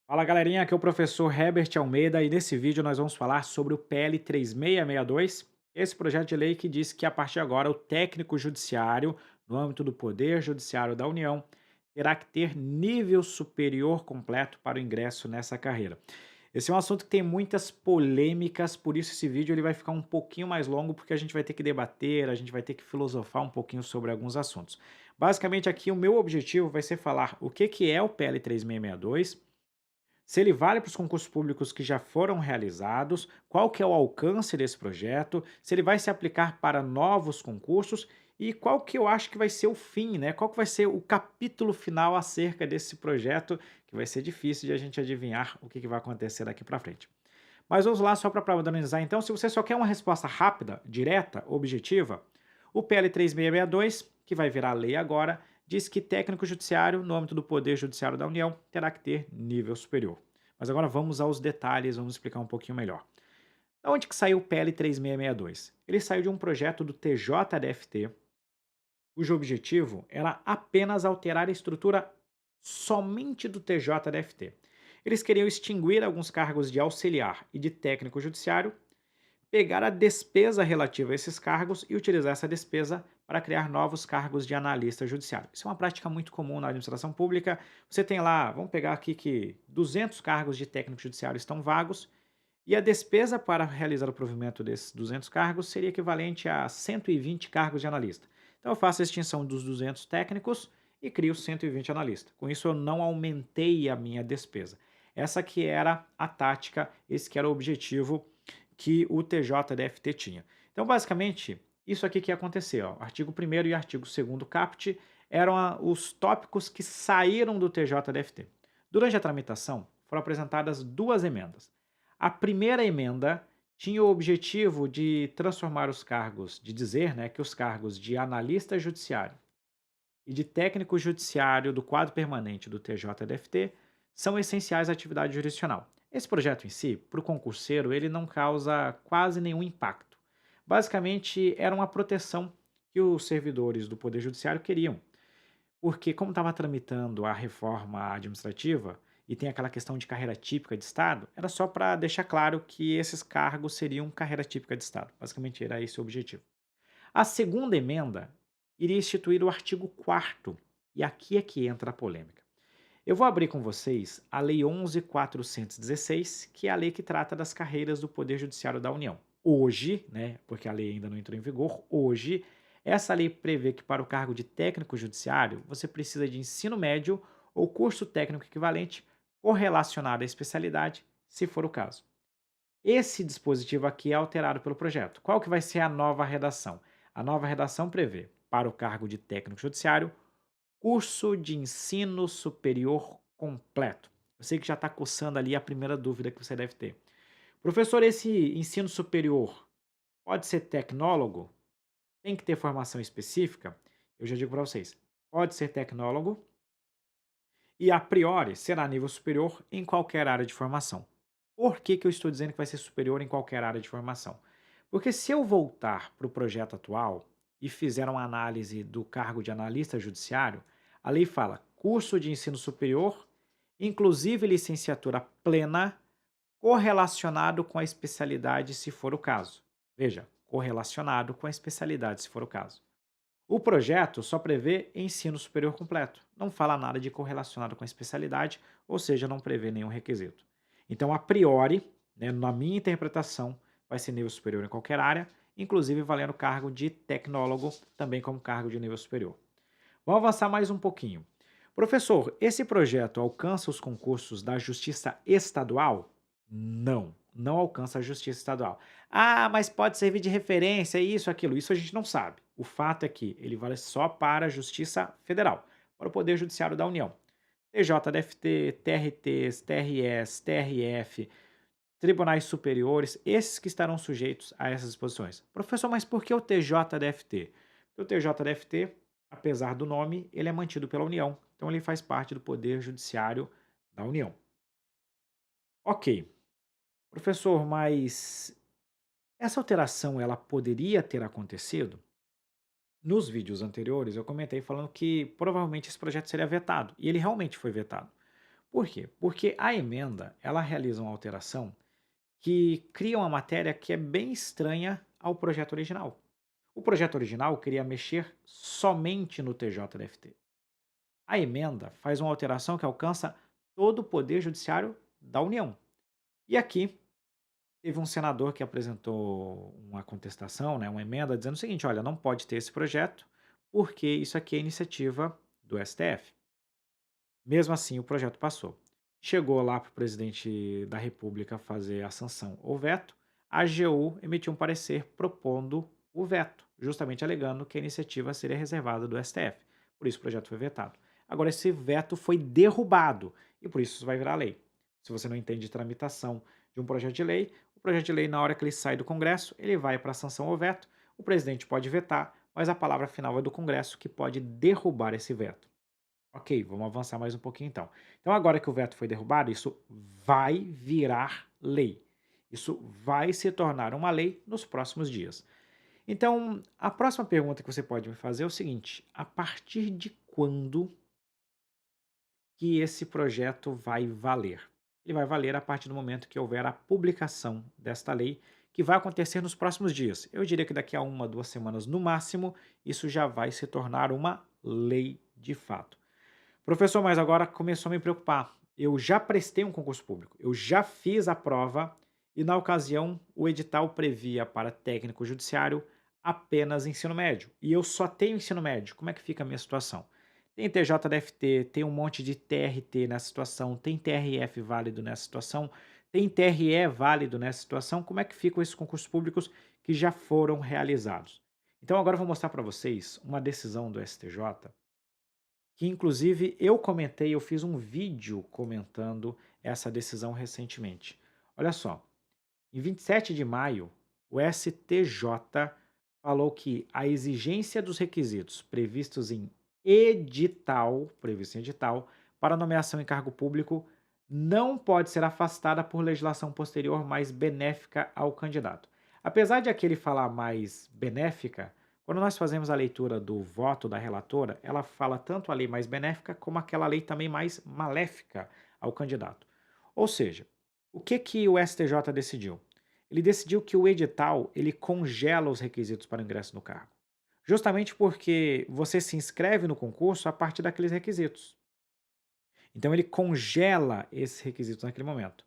Fala galerinha, aqui é o professor Herbert Almeida e nesse vídeo nós vamos falar sobre o PL 3662, esse projeto de lei que diz que a partir de agora o técnico judiciário, no âmbito do Poder Judiciário da União, terá que ter nível superior completo para o ingresso nessa carreira. Esse é um assunto que tem muitas polêmicas, por isso esse vídeo ele vai ficar um pouquinho mais longo, porque a gente vai ter que debater, a gente vai ter que filosofar um pouquinho sobre alguns assuntos. Basicamente aqui o meu objetivo vai ser falar o que é o PL 3662, se ele vale para os concursos públicos que já foram realizados, qual que é o alcance desse projeto, se ele vai se aplicar para novos concursos e qual que eu acho que vai ser o fim, né? Qual que vai ser o capítulo final acerca desse projeto, que vai ser difícil de a gente adivinhar o que vai acontecer daqui para frente. Mas vamos lá só para padronizar então, se você só quer uma resposta rápida, direta, objetiva, o PL 3662, que vai virar lei agora, diz que técnico judiciário, no âmbito do Poder Judiciário da União, terá que ter nível superior. Mas agora vamos aos detalhes, vamos explicar um pouquinho melhor. Da onde que saiu o PL 3662? Ele saiu de um projeto do TJDFT, cujo objetivo era apenas alterar a estrutura somente do TJDFT. Eles queriam extinguir alguns cargos de auxiliar e de técnico judiciário, pegar a despesa relativa a esses cargos e utilizar essa despesa para criar novos cargos de analista judiciário. Isso é uma prática muito comum na administração pública. Você tem lá, vamos pegar aqui que 200 cargos de técnico judiciário estão vagos e a despesa para realizar o provimento desses 200 cargos seria equivalente a 120 cargos de analista. Então eu faço a extinção dos 200 técnicos e crio 120 analistas. Com isso eu não aumentei a minha despesa. Essa que era a tática, esse que era o objetivo que o TJDFT tinha. Então, basicamente, isso aqui que ia acontecer, ó, artigo 1º e artigo 2º caput eram os tópicos que saíram do TJDFT. Durante a tramitação, foram apresentadas duas emendas. A primeira emenda tinha o objetivo de transformar os cargos, de dizer, né, que os cargos de analista judiciário e de técnico judiciário do quadro permanente do TJDFT são essenciais à atividade jurisdicional. Esse projeto em si, para o concurseiro, ele não causa quase nenhum impacto. Basicamente, era uma proteção que os servidores do Poder Judiciário queriam, porque como estava tramitando a reforma administrativa e tem aquela questão de carreira típica de Estado, era só para deixar claro que esses cargos seriam carreira típica de Estado. Basicamente era esse o objetivo. A segunda emenda iria instituir o artigo 4º, e aqui é que entra a polêmica. Eu vou abrir com vocês a Lei 11.416, que é a lei que trata das carreiras do Poder Judiciário da União. Hoje, né, porque a lei ainda não entrou em vigor, hoje, essa lei prevê que para o cargo de técnico judiciário, você precisa de ensino médio ou curso técnico equivalente correlacionado à especialidade, se for o caso. Esse dispositivo aqui é alterado pelo projeto. Qual que vai ser a nova redação? A nova redação prevê, para o cargo de técnico judiciário, curso de ensino superior completo. Eu sei que já está coçando ali a primeira dúvida que você deve ter. Professor, esse ensino superior pode ser tecnólogo? Tem que ter formação específica? Eu já digo para vocês, pode ser tecnólogo e a priori será nível superior em qualquer área de formação. Por que, que eu estou dizendo que vai ser superior em qualquer área de formação? Porque se eu voltar para o projeto atual e fizer uma análise do cargo de analista judiciário, a lei fala curso de ensino superior, inclusive licenciatura plena, correlacionado com a especialidade, se for o caso. Veja, correlacionado com a especialidade, se for o caso. O projeto só prevê ensino superior completo, não fala nada de correlacionado com a especialidade, ou seja, não prevê nenhum requisito. Então, a priori, né, na minha interpretação, vai ser nível superior em qualquer área, inclusive valendo o cargo de tecnólogo, também como cargo de nível superior. Vamos avançar mais um pouquinho. Professor, esse projeto alcança os concursos da Justiça Estadual? Não, não alcança a Justiça Estadual. Ah, mas pode servir de referência, isso, aquilo. Isso a gente não sabe. O fato é que ele vale só para a Justiça Federal, para o Poder Judiciário da União. TJDFT, TRTs, TRS, TRF, tribunais superiores, esses que estarão sujeitos a essas disposições. Professor, mas por que o TJDFT? Porque o TJDFT, apesar do nome, ele é mantido pela União, então ele faz parte do Poder Judiciário da União. Ok, professor, mas essa alteração ela poderia ter acontecido? Nos vídeos anteriores eu comentei falando que provavelmente esse projeto seria vetado, e ele realmente foi vetado. Por quê? Porque a emenda, ela realiza uma alteração que cria uma matéria que é bem estranha ao projeto original. O projeto original queria mexer somente no TJDFT. A emenda faz uma alteração que alcança todo o poder judiciário da União. E aqui teve um senador que apresentou uma contestação, né, uma emenda, dizendo o seguinte: olha, não pode ter esse projeto, porque isso aqui é iniciativa do STF. Mesmo assim, o projeto passou. Chegou lá para o presidente da República fazer a sanção ou veto, a AGU emitiu um parecer propondo o veto, justamente alegando que a iniciativa seria reservada do STF. Por isso o projeto foi vetado. Agora, esse veto foi derrubado e por isso isso vai virar lei. Se você não entende de tramitação de um projeto de lei, o projeto de lei, na hora que ele sai do Congresso, ele vai para a sanção ou veto. O presidente pode vetar, mas a palavra final é do Congresso, que pode derrubar esse veto. Ok, vamos avançar mais um pouquinho então. Então, agora que o veto foi derrubado, isso vai virar lei. Isso vai se tornar uma lei nos próximos dias. Então, a próxima pergunta que você pode me fazer é o seguinte: a partir de quando que esse projeto vai valer? Ele vai valer a partir do momento que houver a publicação desta lei, que vai acontecer nos próximos dias. Eu diria que daqui a 1, 2 semanas no máximo, isso já vai se tornar uma lei de fato. Professor, mas agora começou a me preocupar. Eu já prestei um concurso público, eu já fiz a prova e, na ocasião, o edital previa para técnico judiciário apenas ensino médio. E eu só tenho ensino médio. Como é que fica a minha situação? Tem TJDFT, tem um monte de TRT nessa situação, tem TRF válido nessa situação, tem TRE válido nessa situação. Como é que ficam esses concursos públicos que já foram realizados? Então, agora eu vou mostrar para vocês uma decisão do STJ que inclusive eu comentei, eu fiz um vídeo comentando essa decisão recentemente. Olha só, em 27 de maio, o STJ falou que a exigência dos requisitos previsto em edital, para nomeação em cargo público, não pode ser afastada por legislação posterior mais benéfica ao candidato. Apesar de aquele falar mais benéfica, quando nós fazemos a leitura do voto da relatora, ela fala tanto a lei mais benéfica como aquela lei também mais maléfica ao candidato. Ou seja, o que que o STJ decidiu? Ele decidiu que o edital ele congela os requisitos para ingresso no cargo. Justamente porque você se inscreve no concurso a partir daqueles requisitos. Então ele congela esses requisitos naquele momento.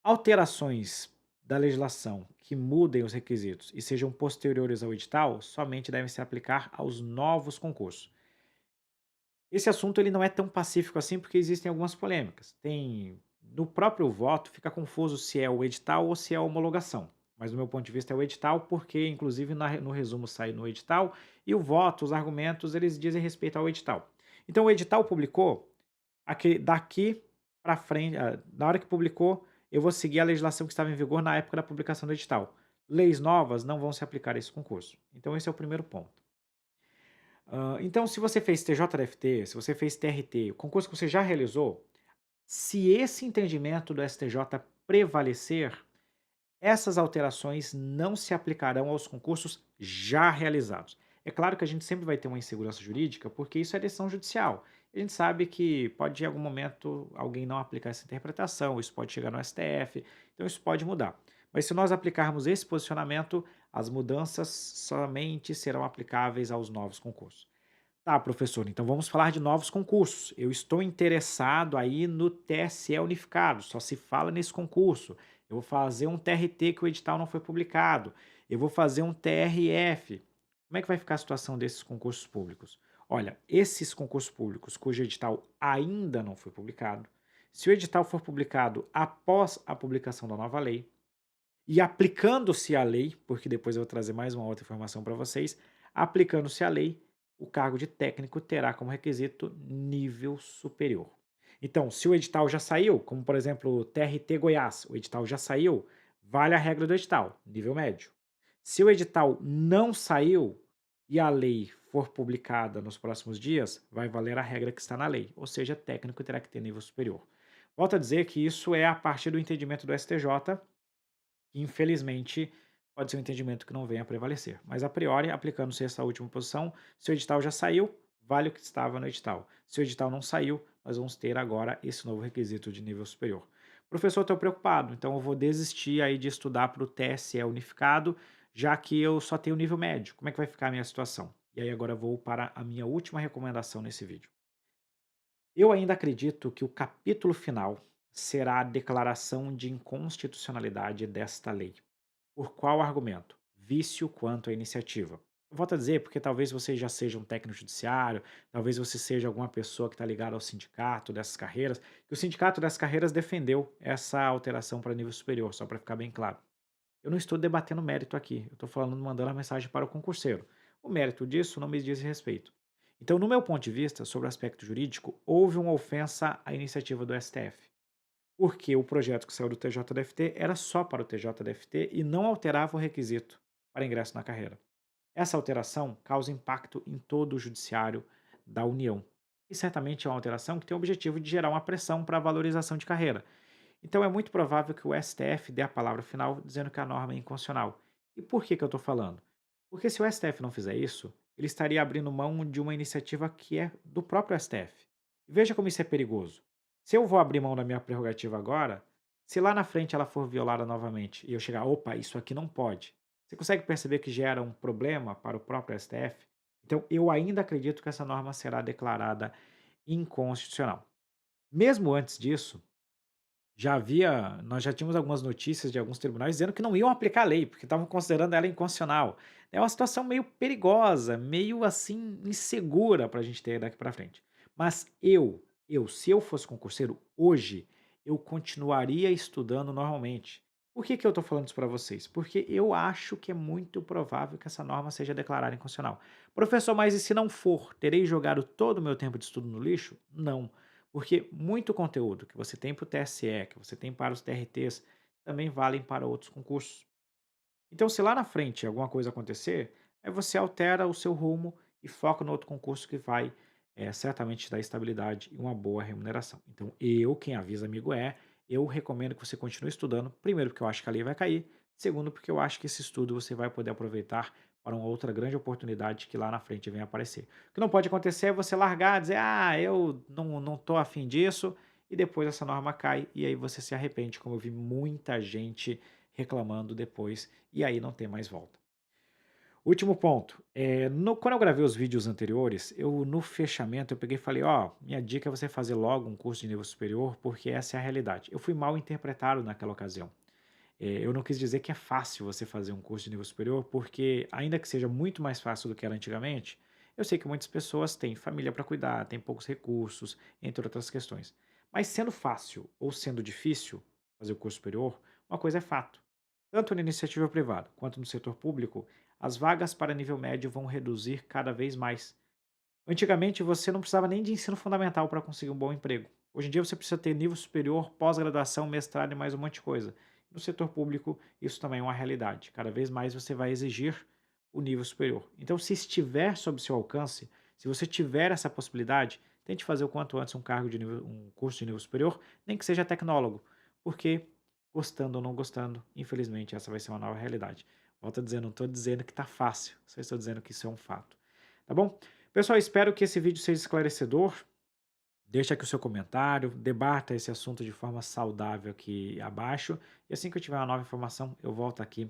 Alterações da legislação que mudem os requisitos e sejam posteriores ao edital somente devem se aplicar aos novos concursos. Esse assunto ele não é tão pacífico assim porque existem algumas polêmicas. Tem no próprio voto fica confuso se é o edital ou se é a homologação. Mas do meu ponto de vista é o edital porque inclusive no resumo sai no edital e o voto, os argumentos, eles dizem respeito ao edital. Então o edital publicou, daqui para frente, na hora que publicou, eu vou seguir a legislação que estava em vigor na época da publicação do edital. Leis novas não vão se aplicar a esse concurso. Então esse é o primeiro ponto. Então, se você fez TJDFT, se você fez TRT, o concurso que você já realizou, se esse entendimento do STJ prevalecer, essas alterações não se aplicarão aos concursos já realizados. É claro que a gente sempre vai ter uma insegurança jurídica, porque isso é decisão judicial. A gente sabe que pode, em algum momento, alguém não aplicar essa interpretação, isso pode chegar no STF, então isso pode mudar. Mas se nós aplicarmos esse posicionamento, as mudanças somente serão aplicáveis aos novos concursos. Tá, professor, então vamos falar de novos concursos. Eu estou interessado aí no TSE unificado, só se fala nesse concurso. Eu vou fazer um TRT que o edital não foi publicado. Eu vou fazer um TRF. Como é que vai ficar a situação desses concursos públicos? Olha, esses concursos públicos cujo edital ainda não foi publicado, se o edital for publicado após a publicação da nova lei, e aplicando-se a lei, porque depois eu vou trazer mais uma outra informação para vocês, aplicando-se a lei, o cargo de técnico terá como requisito nível superior. Então, se o edital já saiu, como por exemplo o TRT Goiás, o edital já saiu, vale a regra do edital, nível médio. Se o edital não saiu e a lei for publicada nos próximos dias, vai valer a regra que está na lei, ou seja, técnico terá que ter nível superior. Volto a dizer que isso é a partir do entendimento do STJ, infelizmente, pode ser um entendimento que não venha a prevalecer. Mas a priori, aplicando-se essa última posição, se o edital já saiu, vale o que estava no edital. Se o edital não saiu, nós vamos ter agora esse novo requisito de nível superior. Professor, estou preocupado, então eu vou desistir aí de estudar para o TSE unificado, já que eu só tenho nível médio. Como é que vai ficar a minha situação? E aí agora eu vou para a minha última recomendação nesse vídeo. Eu ainda acredito que o capítulo final será a declaração de inconstitucionalidade desta lei. Por qual argumento? Vício quanto à iniciativa. Eu volto a dizer, porque talvez você já seja um técnico judiciário, talvez você seja alguma pessoa que está ligada ao sindicato dessas carreiras, que o sindicato dessas carreiras defendeu essa alteração para nível superior, só para ficar bem claro. Eu não estou debatendo mérito aqui, eu estou falando, mandando a mensagem para o concurseiro. O mérito disso não me diz respeito. Então, no meu ponto de vista, sobre o aspecto jurídico, houve uma ofensa à iniciativa do STF. Porque o projeto que saiu do TJDFT era só para o TJDFT e não alterava o requisito para ingresso na carreira. Essa alteração causa impacto em todo o judiciário da União. E certamente é uma alteração que tem o objetivo de gerar uma pressão para a valorização de carreira. Então é muito provável que o STF dê a palavra final dizendo que a norma é inconstitucional. E por que eu estou falando? Porque se o STF não fizer isso, ele estaria abrindo mão de uma iniciativa que é do próprio STF. E veja como isso é perigoso. Se eu vou abrir mão da minha prerrogativa agora, se lá na frente ela for violada novamente e eu chegar, opa, isso aqui não pode. Você consegue perceber que gera um problema para o próprio STF? Então eu ainda acredito que essa norma será declarada inconstitucional. Mesmo antes disso, nós já tínhamos algumas notícias de alguns tribunais dizendo que não iam aplicar a lei, porque estavam considerando ela inconstitucional. É uma situação meio perigosa, meio assim insegura para a gente ter daqui para frente. Mas se eu fosse concurseiro hoje, eu continuaria estudando normalmente. Por que eu estou falando isso para vocês? Porque eu acho que é muito provável que essa norma seja declarada inconstitucional. Professor, mas e se não for, terei jogado todo o meu tempo de estudo no lixo? Não. Porque muito conteúdo que você tem para o TSE, que você tem para os TRTs, também valem para outros concursos. Então, se lá na frente alguma coisa acontecer, aí você altera o seu rumo e foca no outro concurso que vai certamente te dar estabilidade e uma boa remuneração. Então, quem avisa amigo eu recomendo que você continue estudando. Primeiro, porque eu acho que a lei vai cair. Segundo, porque eu acho que esse estudo você vai poder aproveitar para uma outra grande oportunidade que lá na frente vem aparecer. O que não pode acontecer é você largar, dizer, eu não estou afim disso, e depois essa norma cai, e aí você se arrepende, como eu vi muita gente reclamando depois, e aí não tem mais volta. Último ponto, quando eu gravei os vídeos anteriores, no fechamento eu peguei e falei, minha dica é você fazer logo um curso de nível superior, porque essa é a realidade. Eu fui mal interpretado naquela ocasião. Eu não quis dizer que é fácil você fazer um curso de nível superior, porque ainda que seja muito mais fácil do que era antigamente, eu sei que muitas pessoas têm família para cuidar, têm poucos recursos, entre outras questões. Mas sendo fácil ou sendo difícil fazer o curso superior, uma coisa é fato. Tanto na iniciativa privada quanto no setor público, as vagas para nível médio vão reduzir cada vez mais. Antigamente você não precisava nem de ensino fundamental para conseguir um bom emprego. Hoje em dia você precisa ter nível superior, pós-graduação, mestrado e mais um monte de coisa. No setor público, isso também é uma realidade. Cada vez mais você vai exigir o nível superior. Então, se estiver sob seu alcance, se você tiver essa possibilidade, tente fazer o quanto antes um curso de nível superior, nem que seja tecnólogo, porque gostando ou não gostando, infelizmente essa vai ser uma nova realidade. Volto a dizer, não estou dizendo que está fácil, só estou dizendo que isso é um fato. Tá bom? Pessoal, espero que esse vídeo seja esclarecedor. Deixa aqui o seu comentário, debata esse assunto de forma saudável aqui abaixo. E assim que eu tiver uma nova informação, eu volto aqui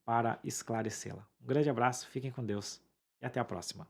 para esclarecê-la. Um grande abraço, fiquem com Deus e até a próxima.